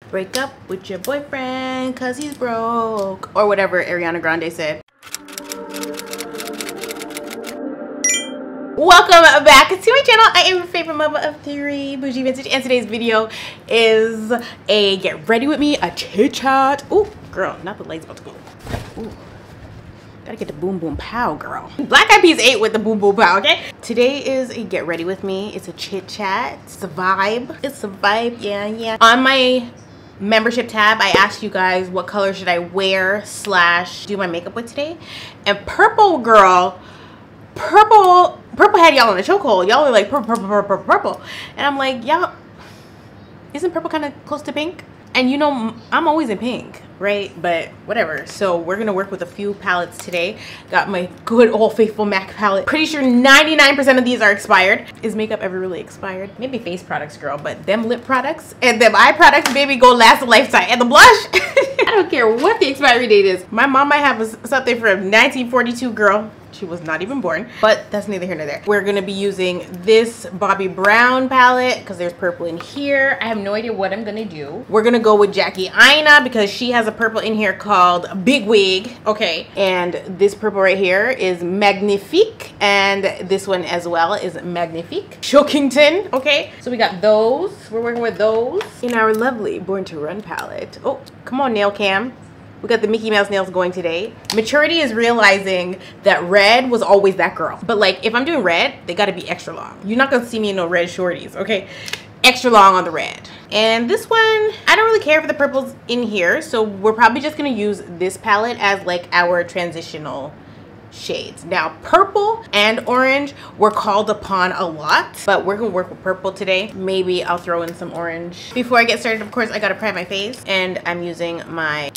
Break up with your boyfriend cause he's broke, or whatever Ariana Grande said. Welcome back to my channel. I am your favorite mama of three, Bougie Vintage, and today's video is a get ready with me, a chit chat. Ooh, girl, not the light's about to go. Ooh, gotta get the boom boom pow, girl. Black Eyed Peas ate with the boom boom pow, okay? Today is a get ready with me. It's a chit chat. It's a vibe. It's a vibe, yeah. On my membership tab, I asked you guys what color should I wear / do my makeup with today, and purple, girl. Purple had y'all in a chokehold. Y'all are like purple, and I'm like, y'all, isn't purple kind of close to pink? And you know, I'm always in pink, right? But whatever. So we're gonna work with a few palettes today. Got my good old faithful MAC palette. Pretty sure 99% of these are expired. Is makeup ever really expired? Maybe face products, girl, but them lip products and them eye products, baby, go last a lifetime. And the blush, I don't care what the expiry date is. My mom might have something from 1942, girl. She was not even born, but that's neither here nor there. We're gonna be using this Bobbi Brown palette because there's purple in here. I have no idea what I'm gonna do. We're gonna go with Jackie Aina because she has a purple in here called Big Wig, okay? And this purple right here is Magnifique, and this one as well is Magnifique. Shockington, okay? So we got those. We're working with those in our lovely Born to Run palette. Oh, come on, nail cam. We got the Mickey Mouse nails going today. Maturity is realizing that red was always that girl. But like, if I'm doing red, they gotta be extra long. You're not gonna see me in no red shorties, okay? Extra long on the red. And this one, I don't really care for the purples in here, so we're probably just gonna use this palette as like our transitional shades. Now, purple and orange were called upon a lot, but we're gonna work with purple today. Maybe I'll throw in some orange. Before I get started, of course, I gotta prime my face, and I'm using my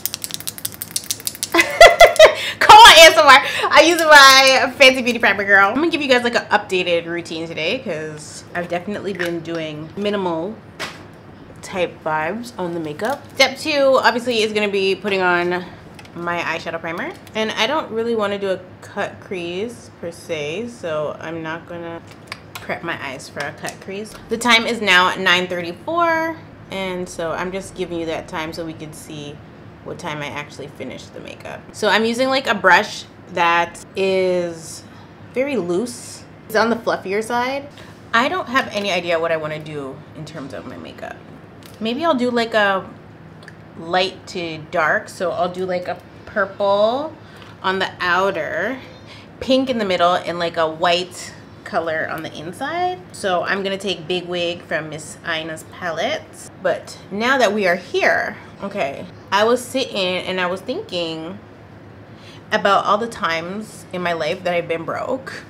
ASMR. I'm using my Fancy Beauty Primer, girl. I'm gonna give you guys like an updated routine today because I've definitely been doing minimal type vibes on the makeup. Step 2 obviously is gonna be putting on my eyeshadow primer, and I don't really want to do a cut crease per se, so I'm not gonna prep my eyes for a cut crease. The time is now 9:34, and so I'm just giving you that time so we can see what time I actually finished the makeup. So I'm using like a brush that is very loose. It's on the fluffier side. I don't have any idea what I want to do in terms of my makeup. Maybe I'll do like a light to dark. So I'll do like a purple on the outer, pink in the middle, and like a white color on the inside. So I'm gonna take Big Wig from Miss Aina's palette. But now that we are here, okay, I was sitting and I was thinking about all the times in my life that I've been broke.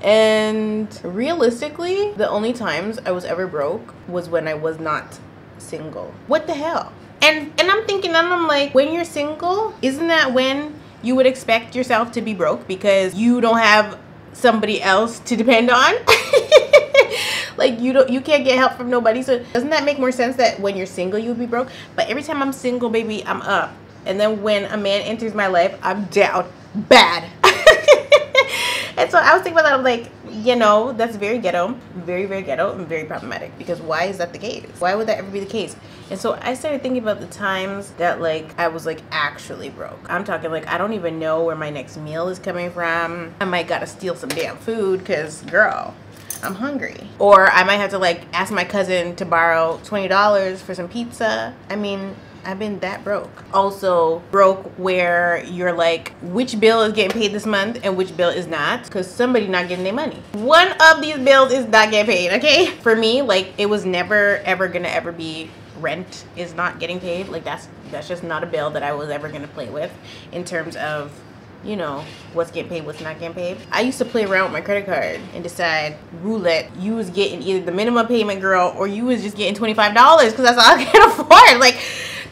And realistically, the only times I was ever broke was when I was not single. What the hell? And I'm thinking, and I'm like, when you're single, isn't that when you would expect yourself to be broke because you don't have somebody else to depend on? Like you can't get help from nobody. So doesn't that make more sense that when you're single you would be broke? But every time I'm single, baby, I'm up. And then when a man enters my life, I'm down bad. And so I was thinking about that. I'm like, you know, that's very ghetto, very ghetto, and very problematic, because why is that the case? Why would that ever be the case? And so I started thinking about the times that like I was like actually broke. I'm talking like I don't even know where my next meal is coming from. I might gotta steal some damn food because girl, I'm hungry. Or I might have to like ask my cousin to borrow $20 for some pizza. I mean, I've been that broke. Also broke where you're like, which bill is getting paid this month and which bill is not, because somebody not getting their money. One of these bills is not getting paid, okay? For me, like, it was never ever gonna ever be rent is not getting paid. Like that's just not a bill that I was ever gonna play with in terms of, you know, what's getting paid, what's not getting paid. I used to play around with my credit card and decide roulette. You was getting either the minimum payment, girl, or you was just getting $25 because that's all I can afford. Like,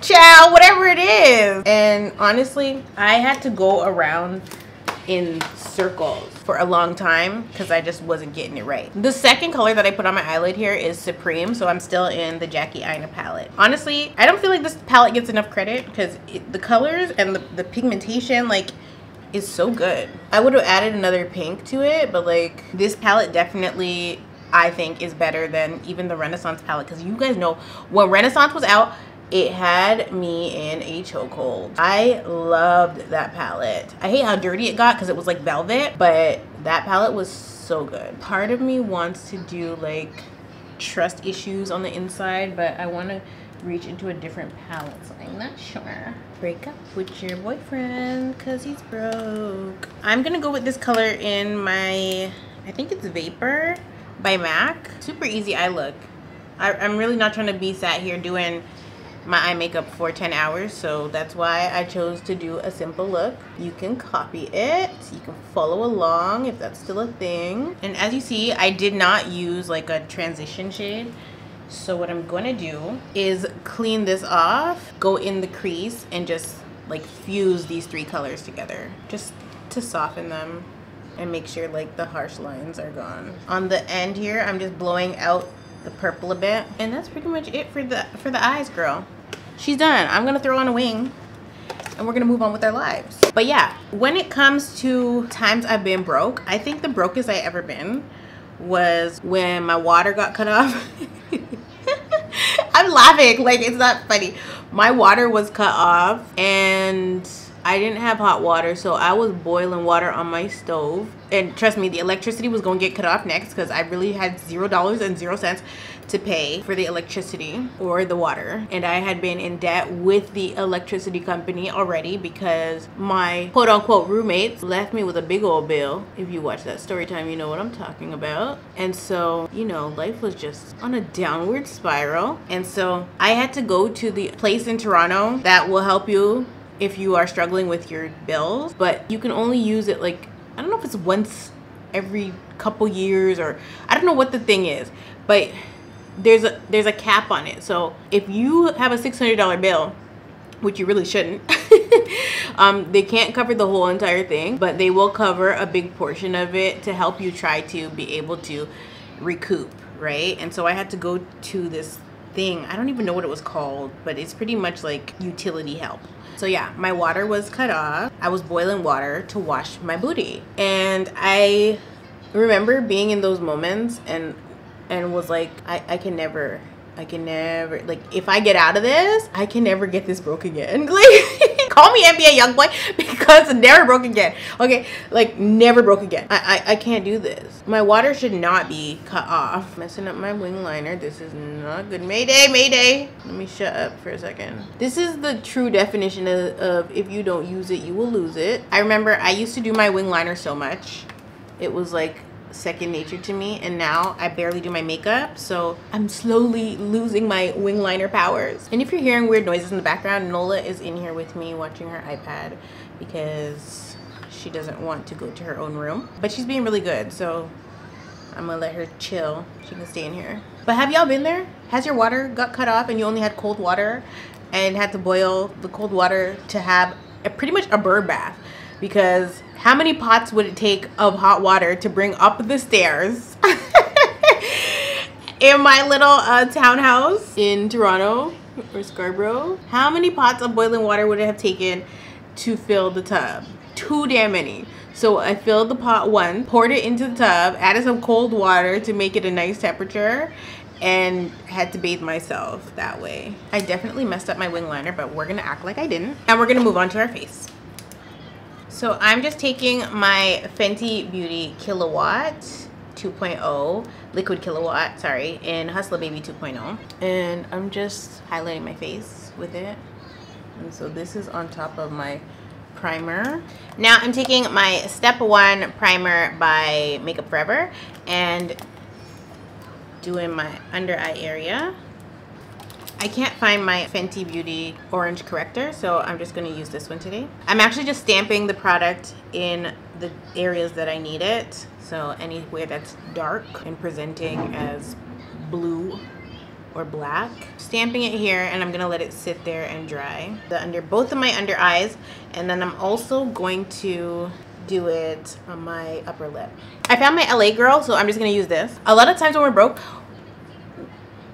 child, whatever it is. And honestly, I had to go around in circles for a long time because I just wasn't getting it right. The second color that I put on my eyelid here is Supreme, so I'm still in the Jackie Aina palette. Honestly, I don't feel like this palette gets enough credit because the colors and the pigmentation, like, is so good. I would have added another pink to it, but like this palette definitely I think is better than even the Renaissance palette, because you guys know when Renaissance was out, it had me in a chokehold. I loved that palette. I hate how dirty it got because it was like velvet, but that palette was so good. Part of me wants to do like trust issues on the inside, but I want to reach into a different palette, so I'm not sure. Break up with your boyfriend because he's broke. I'm gonna go with this color in my, I think it's Vapor by MAC. Super easy eye look. I'm really not trying to be sat here doing my eye makeup for 10 hours, so that's why I chose to do a simple look. You can copy it, you can follow along if that's still a thing. And as you see, I did not use like a transition shade. So what I'm going to do is clean this off, go in the crease, and just like fuse these three colors together just to soften them and make sure like the harsh lines are gone. On the end here, I'm just blowing out the purple a bit, and that's pretty much it for the eyes, girl. She's done. I'm gonna throw on a wing and we're gonna move on with our lives. But yeah, when it comes to times I've been broke, I think the brokest I ever been was when my water got cut off. I'm laughing like it's not funny. My water was cut off and I didn't have hot water, so I was boiling water on my stove. And trust me, the electricity was going to get cut off next because I really had $0.00 to pay for the electricity or the water. And I had been in debt with the electricity company already because my quote-unquote roommates left me with a big old bill. If you watch that story time, you know what I'm talking about. And so, you know, life was just on a downward spiral. And so I had to go to the place in Toronto that will help you if you are struggling with your bills, but you can only use it like, I don't know if it's once every couple years, or I don't know what the thing is, but there's a cap on it. So if you have a $600 bill, which you really shouldn't, they can't cover the whole entire thing, but they will cover a big portion of it to help you try to be able to recoup, right? And so I had to go to this thing, I don't even know what it was called, but it's pretty much like utility help. So yeah, my water was cut off. I was boiling water to wash my booty. And I remember being in those moments and was like, I can never, like, if I get out of this, I can never get this broke again. Like, call me NBA Youngboy because never broke again. Okay, like never broke again. I can't do this. My water should not be cut off. Messing up my wing liner. This is not good. Mayday, mayday. Let me shut up for a second. This is the true definition of if you don't use it, you will lose it. I remember I used to do my wing liner so much. It was like second nature to me, and now I barely do my makeup, so I'm slowly losing my wing liner powers. And if you're hearing weird noises in the background, Nola is in here with me watching her iPad because she doesn't want to go to her own room, but she's being really good, so I'm gonna let her chill. She can stay in here. But have y'all been there? Has your water got cut off and you only had cold water and had to boil the cold water to have pretty much a bird bath? Because how many pots would it take of hot water to bring up the stairs in my little townhouse in Toronto or Scarborough? How many pots of boiling water would it have taken to fill the tub? Too damn many. So I filled the pot one, poured it into the tub, added some cold water to make it a nice temperature, and had to bathe myself that way. I definitely messed up my wing liner, but we're gonna act like I didn't. And we're gonna move on to our face. So I'm just taking my Fenty Beauty Kilowatt 2.0, Liquid Kilowatt, sorry, in Hustler Baby 2.0. And I'm just highlighting my face with it. And so this is on top of my primer. Now I'm taking my Step 1 primer by Makeup Forever and doing my under eye area. I can't find my Fenty Beauty orange corrector, so I'm just going to use this one today. I'm actually just stamping the product in the areas that I need it. So anywhere that's dark and presenting as blue or black. Stamping it here, and I'm going to let it sit there and dry. Under both of my under eyes, and then I'm also going to do it on my upper lip. I found my LA Girl, so I'm just going to use this. A lot of times when we're broke,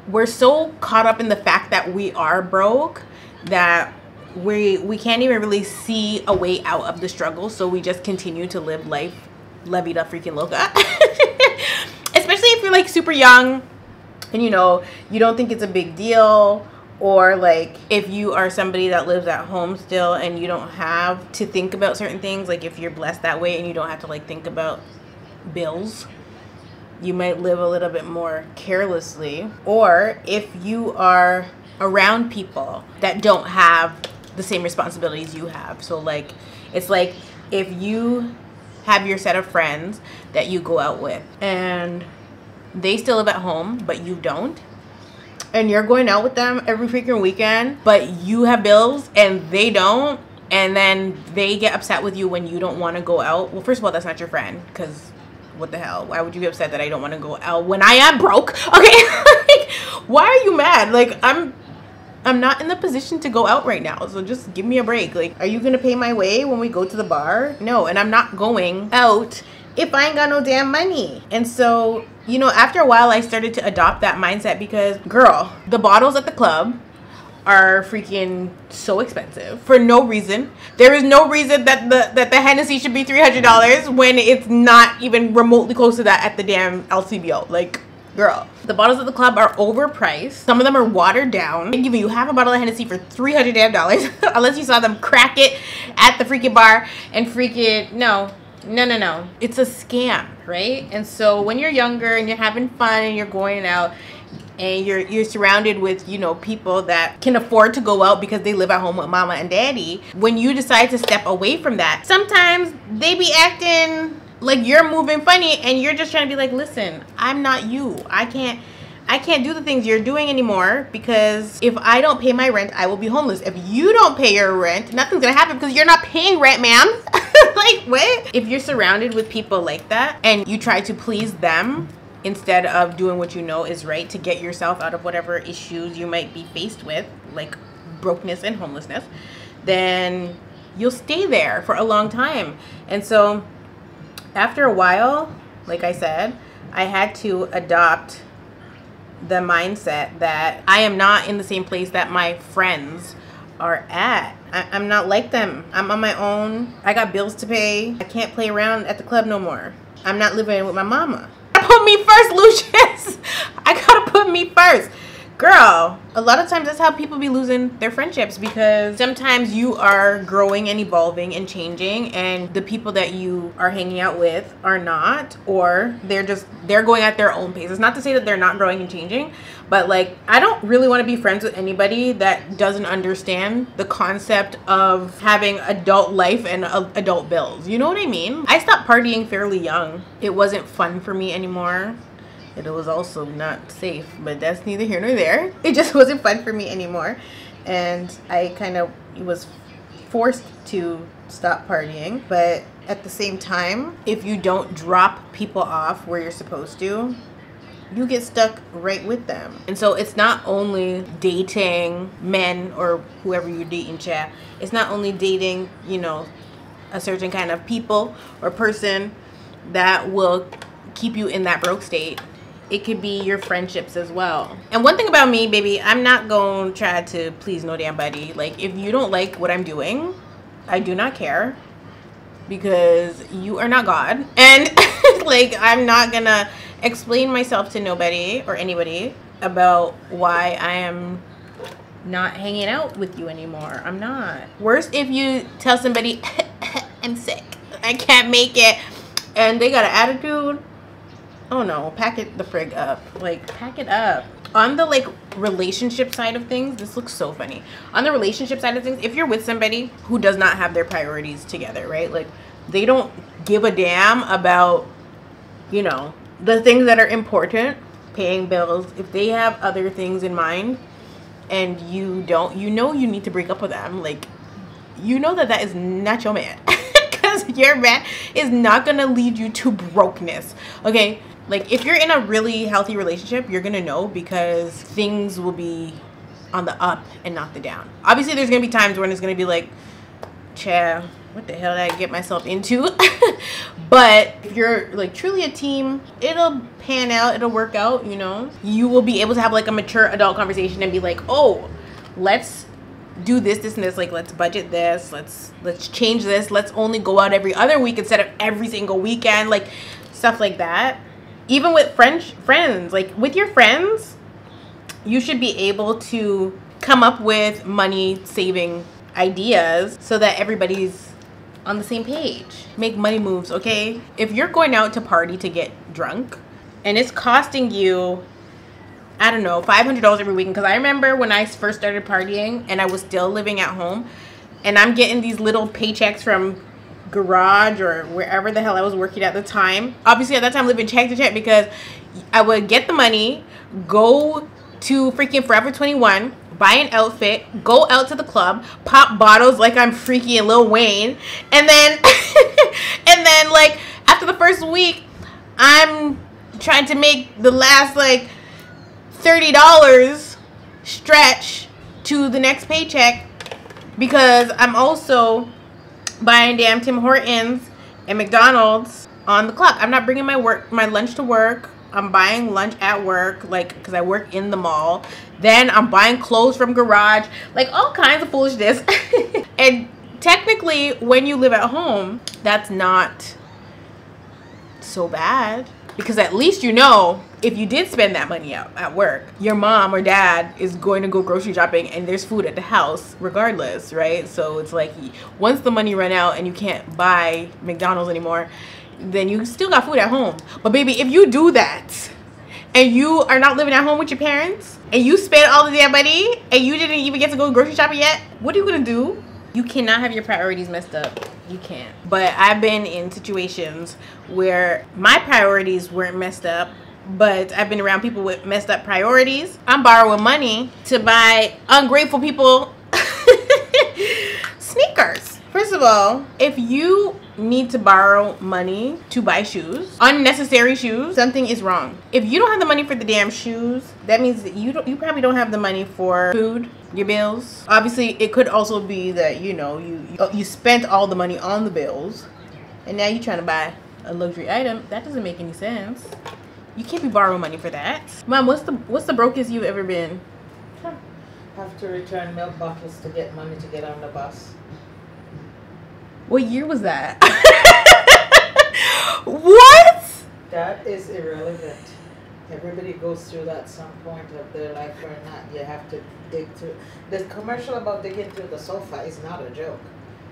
we're so caught up in the fact that we are broke that we can't even really see a way out of the struggle, so we just continue to live life la vida freaking loca. Especially if you're like super young and you know, you don't think it's a big deal, or like if you are somebody that lives at home still and you don't have to think about certain things, like if you're blessed that way and you don't have to like think about bills, you might live a little bit more carelessly. Or if you are around people that don't have the same responsibilities you have. So like, it's like if you have your set of friends that you go out with and they still live at home but you don't, and you're going out with them every freaking weekend but you have bills and they don't, and then they get upset with you when you don't want to go out. Well, first of all, that's not your friend, because what the hell, why would you be upset that I don't want to go out when I am broke? Okay. Like, why are you mad? Like, I'm not in the position to go out right now, so just give me a break. Like, are you gonna pay my way when we go to the bar? No. And I'm not going out if I ain't got no damn money. And so, you know, after a while I started to adopt that mindset, because girl, the bottles at the club are freaking so expensive for no reason. There is no reason that the Hennessy should be $300 when it's not even remotely close to that at the damn LCBO. Like, girl, the bottles at the club are overpriced. Some of them are watered down. They give you half a bottle of Hennessy for $300 damn dollars unless you saw them crack it at the freaking bar and freaking no. It's a scam, right? And so when you're younger and you're having fun and you're going out and you're surrounded with, you know, people that can afford to go out because they live at home with mama and daddy, when you decide to step away from that, sometimes they be acting like you're moving funny and you're just trying to be like, listen, I'm not you. I can't do the things you're doing anymore, because if I don't pay my rent, I will be homeless. If you don't pay your rent, nothing's gonna happen because you're not paying rent, ma'am. Like, what? If you're surrounded with people like that and you try to please them instead of doing what you know is right to get yourself out of whatever issues you might be faced with, like brokenness and homelessness, then you'll stay there for a long time. And so after a while, like I said, I had to adopt the mindset that I am not in the same place that my friends are at. I'm not like them. I'm on my own. I got bills to pay. I can't play around at the club no more. I'm not living with my mama. Put me first, Lucius. I gotta put me first. Girl, a lot of times that's how people be losing their friendships, because sometimes you are growing and evolving and changing and the people that you are hanging out with are not, or they're going at their own pace. It's not to say that they're not growing and changing, but like, I don't really want to be friends with anybody that doesn't understand the concept of having adult life and adult bills. You know what I mean? I stopped partying fairly young. It wasn't fun for me anymore. It was also not safe, but that's neither here nor there. It just wasn't fun for me anymore. And I kind of was forced to stop partying. But at the same time, if you don't drop people off where you're supposed to, you get stuck right with them. And so it's not only dating men or whoever you're dating, chat. It's not only dating, you know, a certain kind of people or person that will keep you in that broke state. It could be your friendships as well. And one thing about me, baby, I'm not going to try to please no damn buddy. Like, if you don't like what I'm doing, I do not care, because you are not God. And like, I'm not gonna explain myself to nobody or anybody about why I am not hanging out with you anymore. I'm not. Worse if you tell somebody I'm sick, I can't make it, and they got an attitude. Oh no, pack it the frig up. Like, pack it up. On the like relationship side of things, this looks so funny. On the relationship side of things, if you're with somebody who does not have their priorities together, right? Like, they don't give a damn about, you know, the things that are important, paying bills. If they have other things in mind and you don't, you know, you need to break up with them. Like, you know that is not your man. Because your man is not gonna lead you to brokenness, okay? Like, if you're in a really healthy relationship, you're gonna know, because things will be on the up and not the down. Obviously, there's gonna be times when it's gonna be like, child, what the hell did I get myself into? But if you're like truly a team, it'll pan out, it'll work out, you know? You will be able to have like a mature adult conversation and be like, oh, let's do this, and this. Like, let's budget this, let's change this, let's only go out every other week instead of every single weekend, like stuff like that. even with friends, like with your friends, you should be able to come up with money saving ideas so that everybody's on the same page. Make money moves, okay? If you're going out to party to get drunk and it's costing you, I don't know, $500 every weekend, because I remember when I first started partying and I was still living at home and I'm getting these little paychecks from Garage or wherever the hell I was working at the time. Obviously at that time living check to check, because I would get the money, go to freaking Forever 21, buy an outfit, go out to the club, pop bottles like I'm freaking Lil Wayne, and then and then like after the first week I'm trying to make the last like $30 stretch to the next paycheck, because I'm also buying damn Tim Hortons and McDonald's on the clock. I'm not bringing my lunch to work. I'm buying lunch at work, like, because I work in the mall. Then I'm buying clothes from Garage, like all kinds of foolishness. And technically, when you live at home, that's not so bad, because at least you know if you did spend that money out at work, your mom or dad is going to go grocery shopping and there's food at the house regardless, right? So it's like once the money run out and you can't buy McDonald's anymore, then you still got food at home. But baby, if you do that and you are not living at home with your parents and you spend all the damn money and you didn't even get to go grocery shopping yet, what are you gonna do? You cannot have your priorities messed up. You can't. But I've been in situations where my priorities weren't messed up, but I've been around people with messed up priorities. I'm borrowing money to buy ungrateful people sneakers. First of all, if you need to borrow money to buy shoes, unnecessary shoes, something is wrong. If you don't have the money for the damn shoes, that means that you probably don't have the money for food, your bills. Obviously, it could also be that, you know, you spent all the money on the bills and now you're trying to buy a luxury item. That doesn't make any sense. You can't be borrowing money for that. Mom, what's the brokest you've ever been? Have to return milk bottles to get money to get on the bus. What year was that? What? That is irrelevant. Everybody goes through that some point of their life or not. You have to dig through. The commercial about digging through the sofa is not a joke.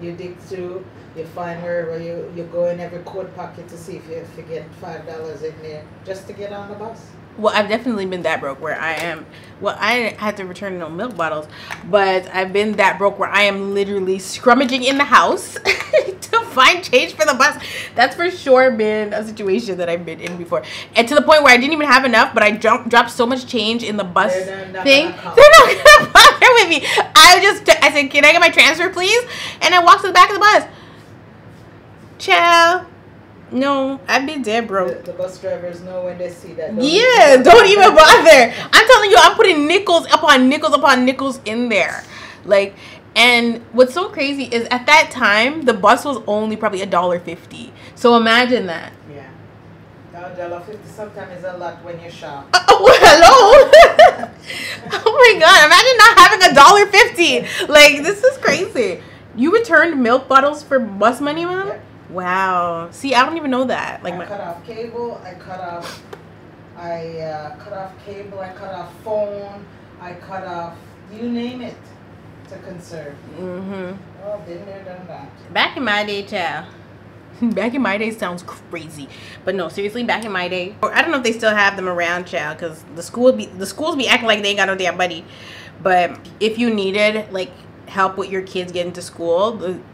You dig through, you find wherever you go in every coat pocket to see if you get $5 in there just to get on the bus. Well, I've definitely been that broke where I am. Well, I had to return no milk bottles, but I've been that broke where I am literally scrummaging in the house to find change for the bus. That's for sure been a situation that I've been in before. And to the point where I didn't even have enough, but I dropped so much change in the bus thing. They're not gonna bother with me. I said, can I get my transfer, please? And I walked to the back of the bus. Ciao. No, I've been dead broke. The bus drivers know when they see that. Don't even bother. I'm telling you, I'm putting nickels upon nickels upon nickels in there. Like, and what's so crazy is at that time, the bus was only probably $1.50. So imagine that. Yeah. $1.50 sometimes is a lot when you shop. Hello? Oh my God, imagine not having $1.50. Like, this is crazy. You returned milk bottles for bus money, Mom? Yep. Wow. See, I don't even know that. Like, I cut off cable. I cut off cable. I cut off phone. I cut off, you name it, to conserve. Mm-hmm. Oh, been there, done that. Back in my day, child. Back in my day sounds crazy, but no, seriously, back in my day, I don't know if they still have them around, child, because the schools be acting like they ain't got no damn buddy. But if you needed like help with your kids getting to school,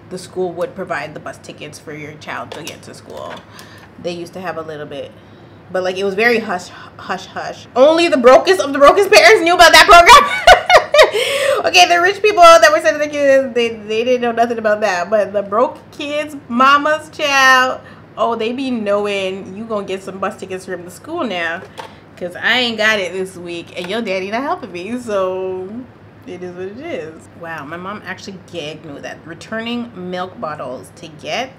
the school would provide the bus tickets for your child to get to school. They used to have a little bit, but like it was very hush hush. Only the brokest of the brokest parents knew about that program. Okay, the rich people that were sending the kids, they didn't know nothing about that, but the broke kids, mama's child, oh, they be knowing you gonna get some bus tickets from the school now, because I ain't got it this week and your daddy not helping me, so it is what it is. Wow, my mom actually gagged me with that. Returning milk bottles to get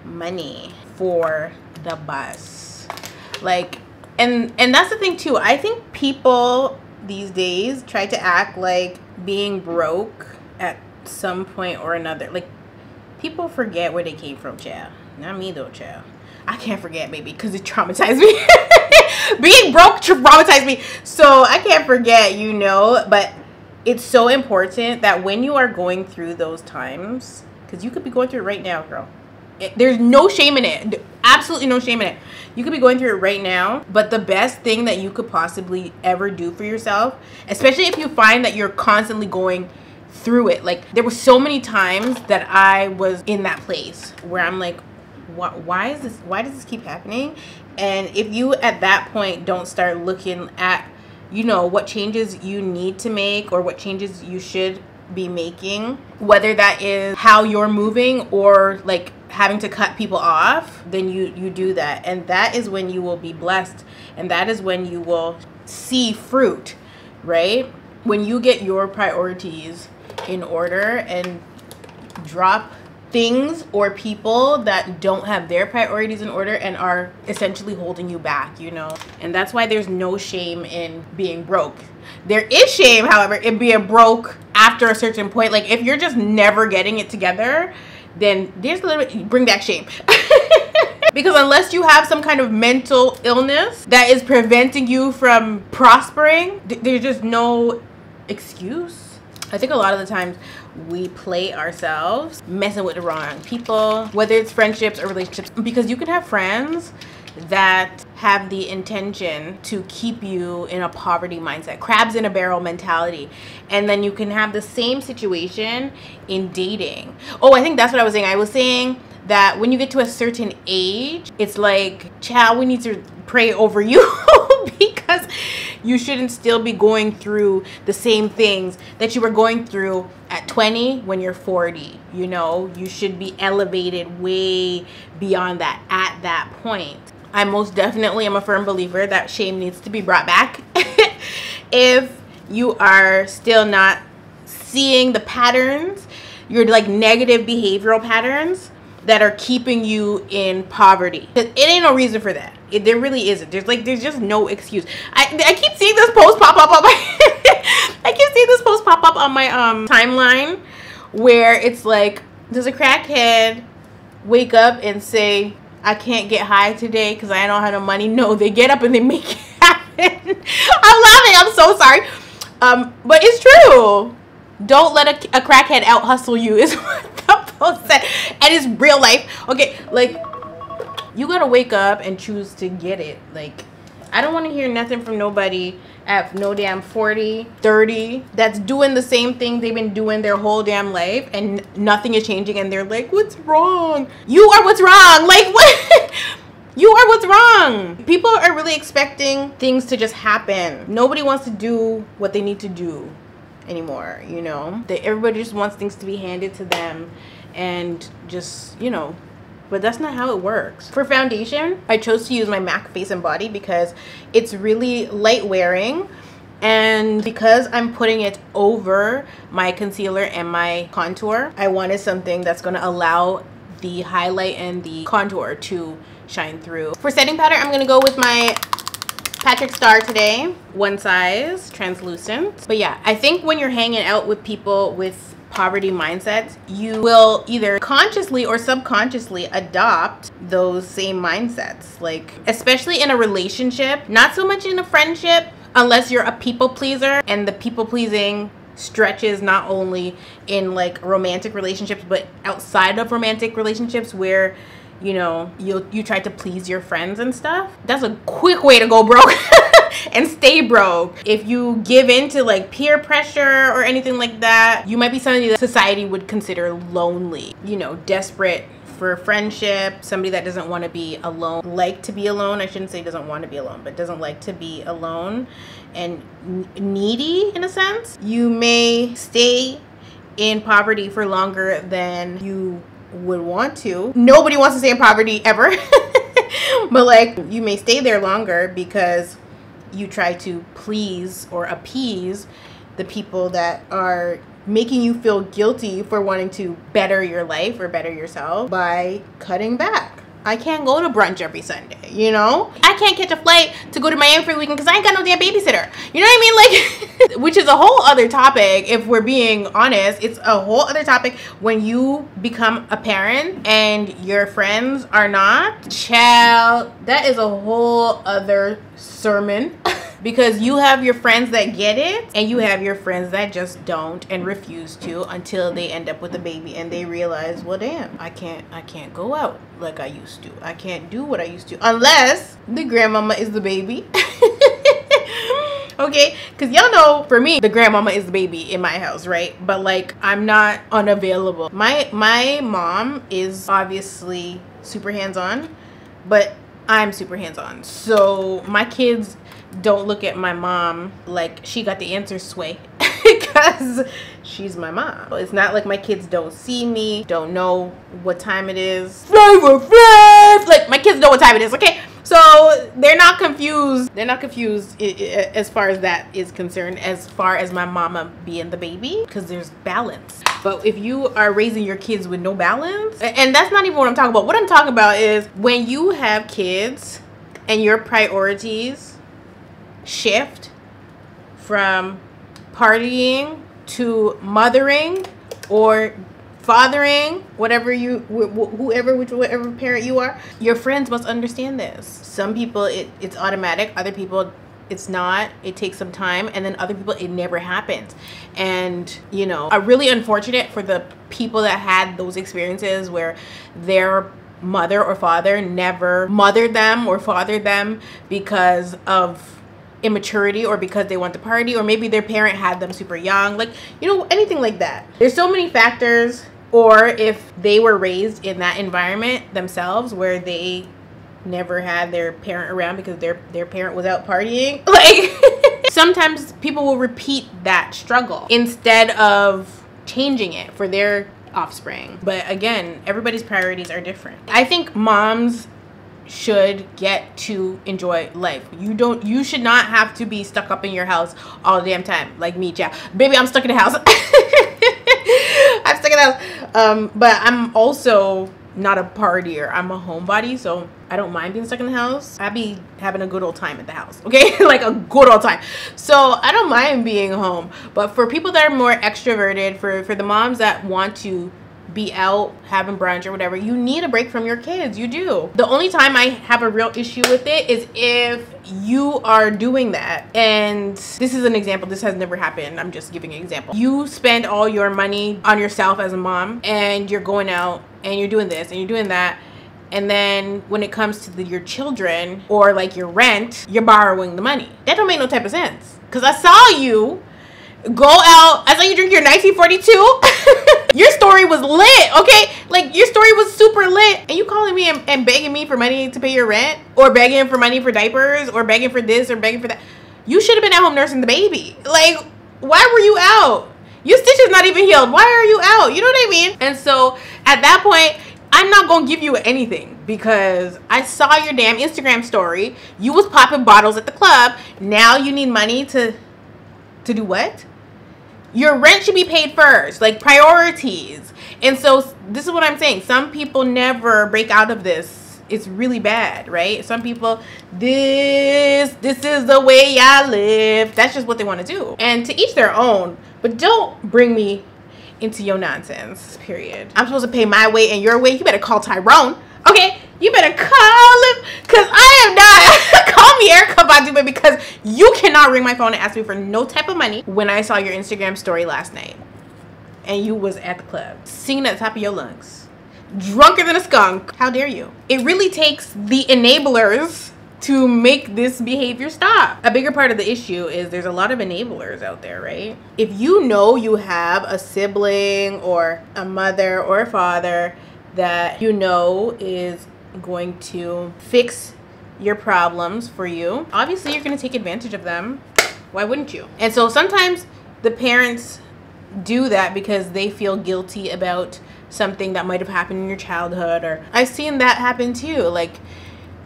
money for the bus. Like, and that's the thing too. I think people these days try to act like being broke at some point or another. Like, people forget where they came from, child. Not me though, child. I can't forget, maybe, because it traumatized me. Being broke traumatized me. So I can't forget, you know. But it's so important that when you are going through those times, because you could be going through it right now, girl. There's no shame in it. Absolutely no shame in it. You could be going through it right now. But the best thing that you could possibly ever do for yourself, especially if you find that you're constantly going through it. Like, there were so many times that I was in that place where I'm like, why does this keep happening? And if you at that point don't start looking at, you know, what changes you need to make or what changes you should be making, whether that is how you're moving or like having to cut people off, then you do that. And that is when you will be blessed, and that is when you will see fruit, right? When you get your priorities in order and drop things or people that don't have their priorities in order and are essentially holding you back, you know. And that's why there's no shame in being broke. There is shame, however, in being broke after a certain point. Like, if you're just never getting it together, then there's a little bit, bring back shame. Because unless you have some kind of mental illness that is preventing you from prospering, there's just no excuse. I think a lot of the times we play ourselves messing with the wrong people, whether it's friendships or relationships, because you can have friends that have the intention to keep you in a poverty mindset, crabs in a barrel mentality. And then you can have the same situation in dating. Oh, I think that's what I was saying. I was saying that when you get to a certain age, it's like, child, we need to pray over you because you shouldn't still be going through the same things that you were going through at 20 when you're 40. You know, you should be elevated way beyond that at that point. I most definitely am a firm believer that shame needs to be brought back. If you are still not seeing the patterns, your like negative behavioral patterns that are keeping you in poverty. It ain't no reason for that. There really isn't. There's just no excuse. I keep seeing this post pop up on my I keep seeing this post pop up on my timeline where it's like, does a crackhead wake up and say, I can't get high today because I don't have no money? No, they get up and they make it happen. I'm laughing. I'm so sorry. But it's true. Don't let a crackhead out hustle you is what the post said. And it's real life. Okay, like, you gotta wake up and choose to get it. Like, I don't want to hear nothing from nobody at no damn 40, 30 that's doing the same thing they've been doing their whole damn life and nothing is changing, and they're like, what's wrong? You are what's wrong. Like, what? You are what's wrong. People are really expecting things to just happen. Nobody wants to do what they need to do anymore, you know. Everybody just wants things to be handed to them and just, you know. But that's not how it works. For foundation, I chose to use my MAC Face and Body because it's really light wearing, and because I'm putting it over my concealer and my contour, I wanted something that's going to allow the highlight and the contour to shine through. For setting powder, I'm going to go with my Patrick Star today, one size, translucent. But yeah, I think when you're hanging out with people with poverty mindsets, you will either consciously or subconsciously adopt those same mindsets. Like, especially in a relationship, not so much in a friendship, unless you're a people pleaser, and the people pleasing stretches not only in like romantic relationships but outside of romantic relationships where, you know, you try to please your friends and stuff. That's a quick way to go broke and stay broke. If you give in to like peer pressure or anything like that, you might be somebody that society would consider lonely, you know, desperate for friendship, somebody that doesn't want to be alone, like to be alone. I shouldn't say doesn't want to be alone, but doesn't like to be alone, and needy in a sense. You may stay in poverty for longer than you would want to. Nobody wants to stay in poverty ever. But like, you may stay there longer because you try to please or appease the people that are making you feel guilty for wanting to better your life or better yourself by cutting back. I can't go to brunch every Sunday, you know? I can't catch a flight to go to Miami for the weekend because I ain't got no damn babysitter. You know what I mean? Like, which is a whole other topic. If we're being honest, it's a whole other topic when you become a parent and your friends are not. Child, that is a whole other sermon. Because you have your friends that get it and you have your friends that just don't and refuse to until they end up with a baby and they realize, well, damn, I can't go out like I used to. I can't do what I used to unless the grandmama is the baby. Okay, because y'all know, for me, the grandmama is the baby in my house, right? But like, I'm not unavailable. My mom is obviously super hands-on, but I'm super hands-on. So my kids don't look at my mom like she got the answer sway because she's my mom. It's not like my kids don't see me, don't know what time it is. Like, my kids know what time it is, okay? So they're not confused. They're not confused as far as that is concerned, as far as my mama being the baby, because there's balance. But if you are raising your kids with no balance, and that's not even what I'm talking about. What I'm talking about is when you have kids and your priorities shift from partying to mothering or fathering, whatever whichever parent you are, your friends must understand this. Some people it's automatic, other people it's not. It takes some time, and then other people it never happens. And you know, are really unfortunate for the people that had those experiences where their mother or father never mothered them or fathered them because of immaturity or because they want to party, or maybe their parent had them super young, like, you know, anything like that. There's so many factors. Or if they were raised in that environment themselves where they never had their parent around because their parent was out partying, like sometimes people will repeat that struggle instead of changing it for their offspring. But again, everybody's priorities are different. I think moms should get to enjoy life. You should not have to be stuck up in your house all the damn time like me, child. Baby, I'm stuck in the house. I'm stuck in the house. But I'm also not a partier. I'm a homebody, so I don't mind being stuck in the house. I be having a good old time at the house, okay? Like a good old time. So I don't mind being home. But for people that are more extroverted, for the moms that want to be out having brunch or whatever, you need a break from your kids. You do. The only time I have a real issue with it is if you are doing that, and this is an example, this has never happened, I'm just giving an example. You spend all your money on yourself as a mom, and you're going out and you're doing this and you're doing that, and then when it comes to your children or like your rent, you're borrowing the money. That don't make no type of sense, because I saw you go out, I saw you drink your 1942. Your story was lit, okay? Like, your story was super lit, and you calling me and begging me for money to pay your rent, or begging for money for diapers, or begging for this or begging for that. You should have been at home nursing the baby. Like, why were you out? Your stitch is not even healed. Why are you out? You know what I mean? And so at that point, I'm not gonna give you anything because I saw your damn Instagram story. You was popping bottles at the club. Now you need money to do what? Your rent should be paid first, like priorities. And so this is what I'm saying. Some people never break out of this. It's really bad, right? Some people, this is the way I live. That's just what they want to do. And to each their own, but don't bring me into your nonsense, period. I'm supposed to pay my way and your way. You better call Tyrone, okay? You better call him, because I am not. Call me Erica Badube, because you cannot ring my phone and ask me for no type of money when I saw your Instagram story last night and you was at the club singing at the top of your lungs, drunker than a skunk. How dare you? It really takes the enablers to make this behavior stop. A bigger part of the issue is there's a lot of enablers out there, right? If you know you have a sibling or a mother or a father that you know is going to fix your problems for you, obviously you're going to take advantage of them. Why wouldn't you? And so sometimes the parents do that because they feel guilty about something that might have happened in your childhood, or I've seen that happen too. Like,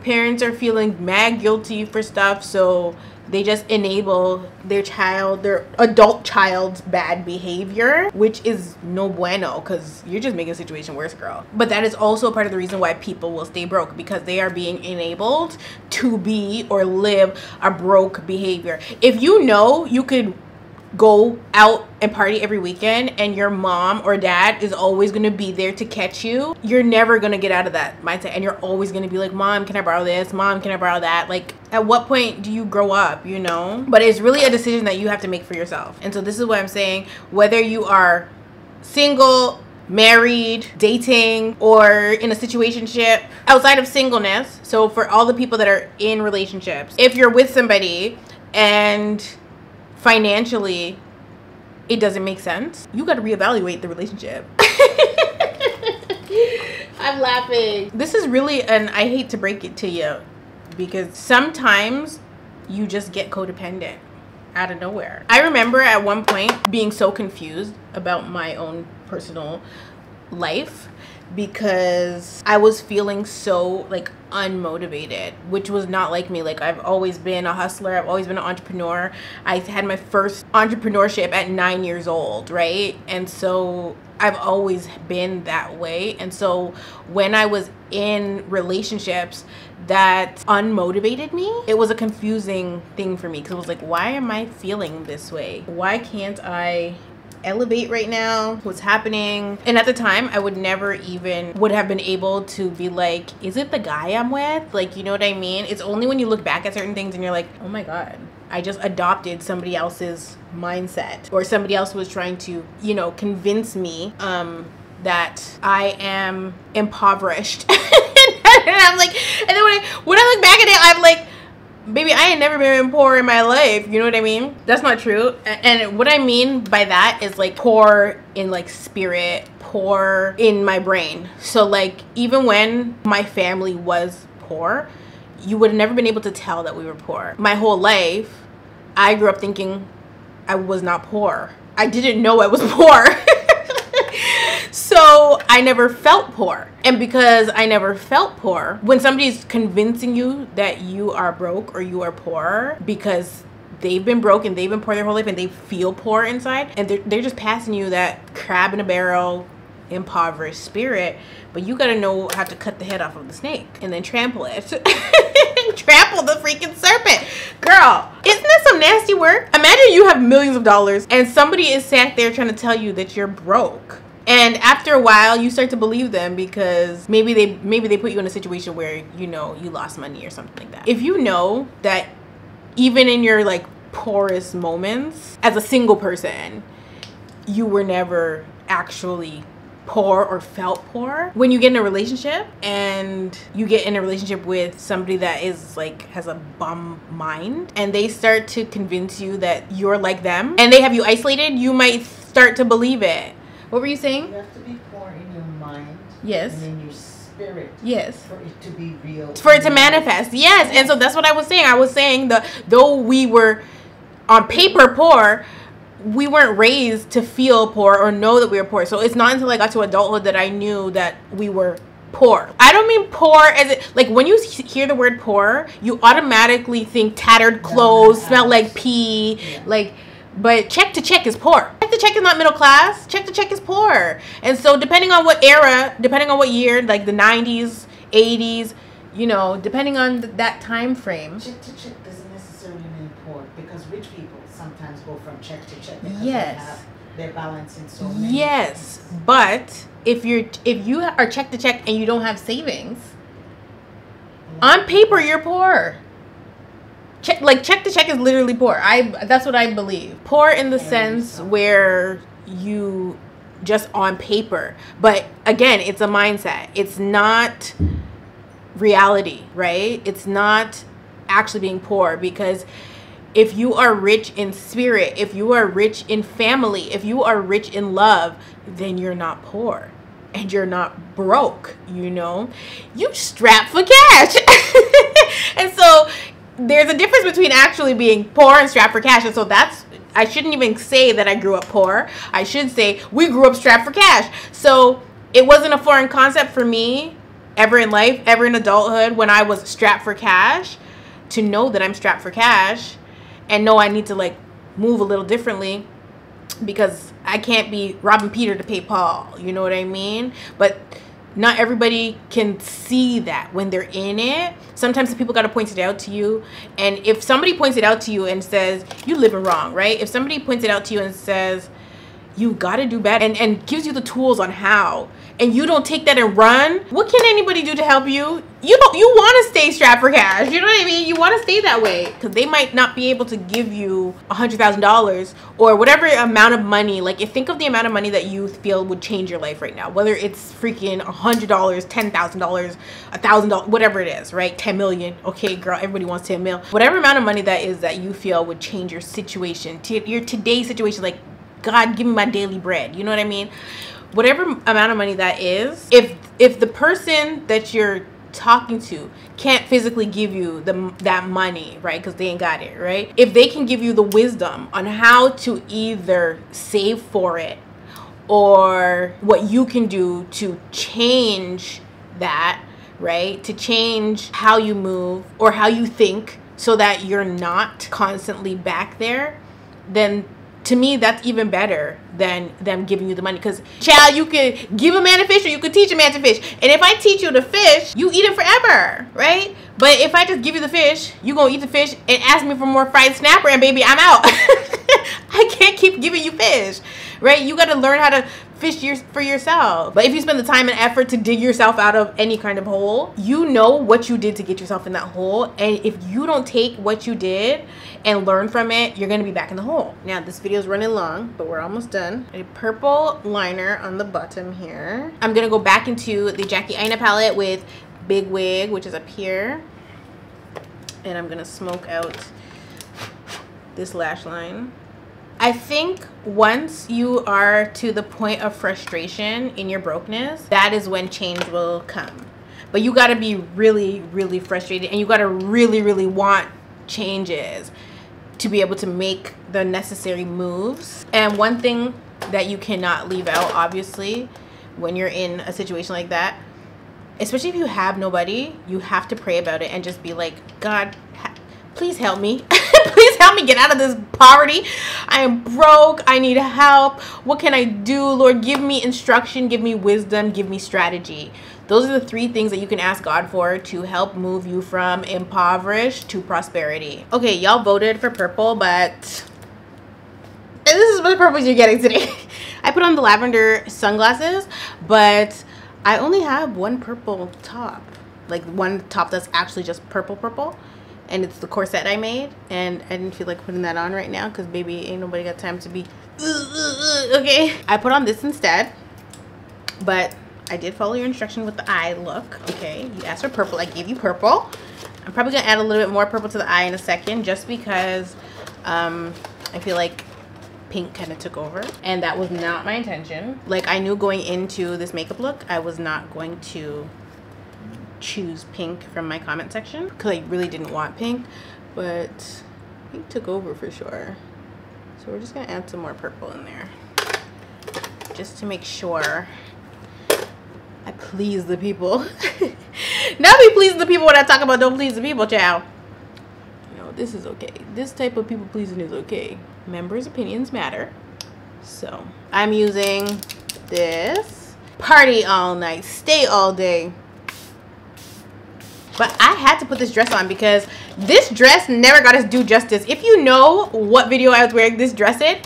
parents are feeling mad guilty for stuff, so they just enable their adult child's bad behavior, which is no bueno, because you're just making the situation worse, girl. But that is also part of the reason why people will stay broke, because they are being enabled to be or live a broke behavior. If you know you could go out and party every weekend and your mom or dad is always going to be there to catch you, you're never going to get out of that mindset, and you're always going to be like, mom, can I borrow this? Mom, can I borrow that? Like, at what point do you grow up, you know? But it's really a decision that you have to make for yourself. And so this is what I'm saying, whether you are single, married, dating, or in a situationship outside of singleness. So for all the people that are in relationships, if you're with somebody and financially it doesn't make sense, you got to reevaluate the relationship. I'm laughing. This is really, and I hate to break it to you, because sometimes you just get codependent out of nowhere. I remember at one point being so confused about my own personal life because I was feeling so like unmotivated, which was not like me. Like, I've always been a hustler, I've always been an entrepreneur. I had my first entrepreneurship at 9 years old, right? And so I've always been that way. And so when I was in relationships that unmotivated me, it was a confusing thing for me, because it was like, why am I feeling this way? Why can't I elevate right now? What's happening? And at the time, I would never even would have been able to be like, is it the guy I'm with? Like, you know what I mean? It's only when you look back at certain things and you're like, oh my God, I just adopted somebody else's mindset, or somebody else was trying to, you know, convince me that I am impoverished. And I'm like, and then when I look back at it, I'm like, baby, I ain't never been poor in my life. You know what I mean? That's not true. And what I mean by that is like poor in like spirit, poor in my brain. So like, even when my family was poor, you would have never been able to tell that we were poor. My whole life, I grew up thinking I was not poor. I didn't know I was poor. So I never felt poor. And because I never felt poor, when somebody's convincing you that you are broke or you are poor because they've been broke and they've been poor their whole life and they feel poor inside, and they're just passing you that crab in a barrel, impoverished spirit, but you gotta know how to cut the head off of the snake and then trample it. Trample the freaking serpent. Girl, isn't that some nasty work? Imagine you have millions of dollars and somebody is sat there trying to tell you that you're broke. And after a while, you start to believe them because maybe they put you in a situation where, you know, you lost money or something like that. If you know that even in your like poorest moments as a single person, you were never actually poor or felt poor, when you get in a relationship and you get in a relationship with somebody that is like has a bum mind and they start to convince you that you're like them and they have you isolated, you might start to believe it. What were you saying? You have to be poor in your mind. Yes. And in your spirit. Yes. For it to be real. For it to manifest. Yes. And so that's what I was saying. I was saying that though we were on paper poor, we weren't raised to feel poor or know that we were poor. So it's not until I got to adulthood that I knew that we were poor. I don't mean poor as it, like when you hear the word poor, you automatically think tattered clothes, smell like pee, yeah. like, but check to check is poor. Check to check is not middle class. Check to check is poor. And so depending on what era, depending on what year, like the 90s, 80s, you know, depending on that time frame. Check to check doesn't necessarily mean poor, because rich people sometimes go from check to check because yes. they're balancing so many yes things. But if you are check to check and you don't have savings, on paper you're poor. Check to check is literally poor. That's what I believe. Poor in the sense where you just on paper, but again, it's a mindset. It's not reality, right? It's not actually being poor, because if you are rich in spirit, if you are rich in family, if you are rich in love, then you're not poor and you're not broke, you know? You strapped for cash. And so there's a difference between actually being poor and strapped for cash. And so I shouldn't even say that I grew up poor. I should say we grew up strapped for cash. So it wasn't a foreign concept for me ever in life, ever in adulthood, when I was strapped for cash, to know that I'm strapped for cash and know I need to like move a little differently because I can't be robbing Peter to pay Paul. You know what I mean? But not everybody can see that when they're in it. Sometimes the people got to point it out to you. And if somebody points it out to you and says, you living wrong, right? If somebody points it out to you and says, you got to do better, and gives you the tools on how, and you don't take that and run, what can anybody do to help you? You want to stay strapped for cash. You know what I mean? You want to stay that way because they might not be able to give you $100,000 or whatever amount of money. Like, if think of the amount of money that you feel would change your life right now, whether it's freaking $100, $10,000, $1,000, whatever it is, right? 10 million. Okay, girl, everybody wants 10 mil. Whatever amount of money that is that you feel would change your situation, your today's situation, like, God, give me my daily bread. You know what I mean? Whatever amount of money that is, if the person that you're talking to can't physically give you that money, right? Because they ain't got it, right? If they can give you the wisdom on how to either save for it or what you can do to change that, right? To change how you move or how you think so that you're not constantly back there, then to me, that's even better than them giving you the money. Because, child, you could give a man a fish or you could teach a man to fish. And if I teach you to fish, you eat it forever, right? But if I just give you the fish, you gonna eat the fish and ask me for more fried snapper, and baby, I'm out. I can't keep giving you fish, right? You got to learn how to fish for yourself. But if you spend the time and effort to dig yourself out of any kind of hole, you know what you did to get yourself in that hole. And if you don't take what you did and learn from it, you're going to be back in the hole. Now, this video is running long, but we're almost done. A purple liner on the bottom here. I'm going to go back into the Jackie Aina palette with Big Wig, which is up here. And I'm going to smoke out this lash line. I think once you are to the point of frustration in your brokenness, that is when change will come. But you got to be really, really frustrated, and you got to really, really want changes to be able to make the necessary moves. And one thing that you cannot leave out, obviously, when you're in a situation like that, especially if you have nobody, you have to pray about it and just be like, God, please help me. Please help me get out of this poverty. I am broke. I need help. What can I do? Lord, give me instruction, give me wisdom, give me strategy. Those are the 3 things that you can ask God for to help move you from impoverished to prosperity. Okay, y'all voted for purple, but this is what purple you're getting today. I put on the lavender sunglasses, but I only have one purple top. Like one top that's actually just purple. And it's the corset I made, and I didn't feel like putting that on right now because baby, ain't nobody got time to be okay. I put on this instead, but I did follow your instruction with the eye look. Okay, you asked for purple, I gave you purple. I'm probably gonna add a little bit more purple to the eye in a second, just because I feel like pink kind of took over, and that was not my intention. Like, I knew going into this makeup look I was not going to choose pink from my comment section because I really didn't want pink, but pink took over for sure. So we're just gonna add some more purple in there just to make sure I please the people. Not be pleasing the people when I talk about don't please the people, child. No, this is okay. This type of people pleasing is okay. Members' opinions matter. So I'm using this party all night, stay all day. But I had to put this dress on because this dress never got its due justice. If you know what video I was wearing this dress in,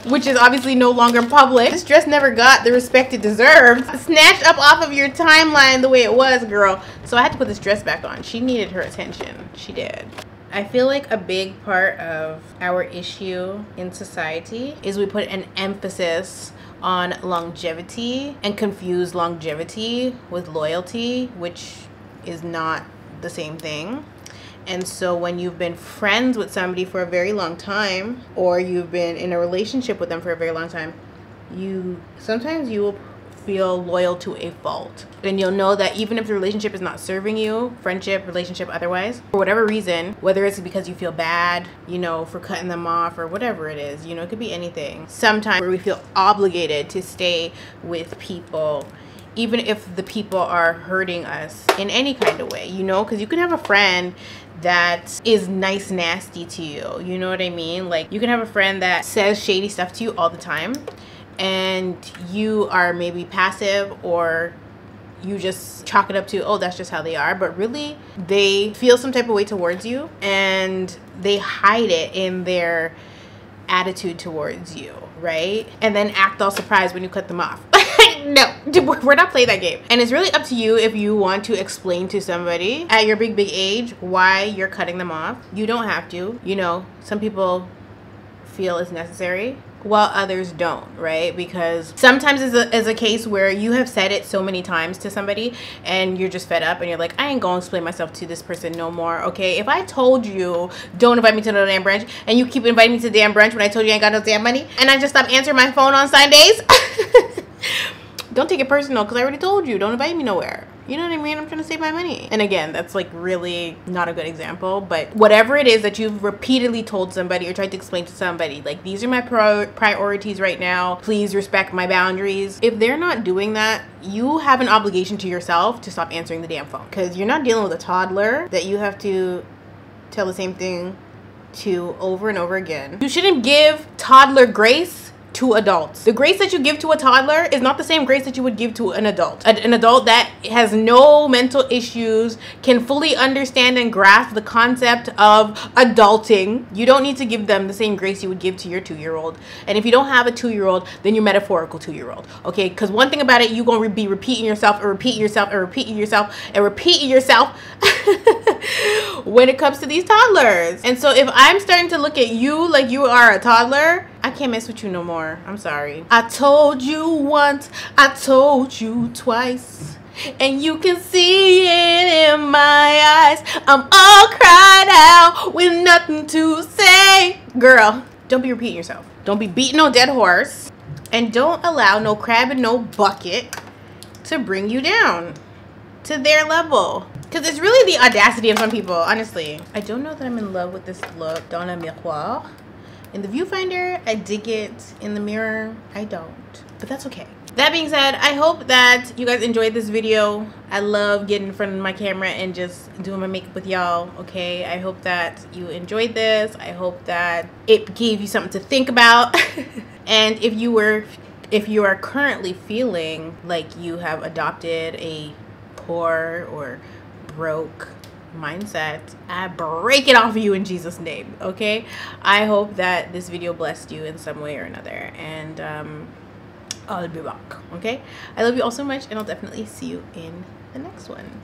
which is obviously no longer public, this dress never got the respect it deserved. Snatched up off of your timeline the way it was, girl. So I had to put this dress back on. She needed her attention. She did. I feel like a big part of our issue in society is we put an emphasis on longevity and confuse longevity with loyalty, which is not the same thing. And so when you've been friends with somebody for a very long time, or you've been in a relationship with them for a very long time, sometimes you will feel loyal to a fault. And you'll know that even if the relationship is not serving you, friendship, relationship, otherwise, for whatever reason, whether it's because you feel bad, you know, for cutting them off or whatever it is, you know, it could be anything. Sometimes we feel obligated to stay with people even if the people are hurting us in any kind of way, you know, because you can have a friend that is nice nasty to you, you know what I mean? Like, you can have a friend that says shady stuff to you all the time, and you are maybe passive, or you just chalk it up to, oh, that's just how they are, but really they feel some type of way towards you, and they hide it in their attitude towards you, right? And then act all surprised when you cut them off. No, we're not playing that game. And it's really up to you if you want to explain to somebody at your big age why you're cutting them off. You don't have to. You know, some people feel it's necessary while others don't, right? Because sometimes it's a case where you have said it so many times to somebody and you're just fed up and you're like, I ain't gonna explain myself to this person no more, okay? If I told you don't invite me to no damn brunch and you keep inviting me to the damn brunch when I told you I ain't got no damn money, and I just stop answering my phone on Sundays, don't take it personal, because I already told you don't invite me nowhere. You know what I mean? I'm trying to save my money. And again, that's like really not a good example, but whatever it is that you've repeatedly told somebody or tried to explain to somebody, like, these are my priorities right now, please respect my boundaries. If they're not doing that, you have an obligation to yourself to stop answering the damn phone, because you're not dealing with a toddler that you have to tell the same thing to over and over again. You shouldn't give toddler grace to adults. The grace that you give to a toddler is not the same grace that you would give to an adult. An adult that has no mental issues, can fully understand and grasp the concept of adulting. You don't need to give them the same grace you would give to your 2-year-old. And if you don't have a 2-year-old, then you're metaphorical 2-year-old. Okay, because one thing about it, you're going to be repeating yourself and repeating yourself and repeating yourself and repeating yourself when it comes to these toddlers. And so if I'm starting to look at you like you are a toddler, I can't mess with you no more. I'm sorry. I told you once, I told you twice, and you can see it in my eyes. I'm all cried out with nothing to say. Girl, don't be repeating yourself. Don't be beating no dead horse, and don't allow no crab in no bucket to bring you down to their level. Because it's really the audacity of some people, honestly. I don't know that I'm in love with this look dans le miroir. In the viewfinder, I dig it. In the mirror, I don't. But that's okay. That being said, I hope that you guys enjoyed this video. I love getting in front of my camera and just doing my makeup with y'all, okay? I hope that you enjoyed this. I hope that it gave you something to think about. And if you are currently feeling like you have adopted a poor or broke mindset, I break it off of you in Jesus' name, okay? I hope that this video blessed you in some way or another, and I'll be back, okay? I love you all so much, and I'll definitely see you in the next one.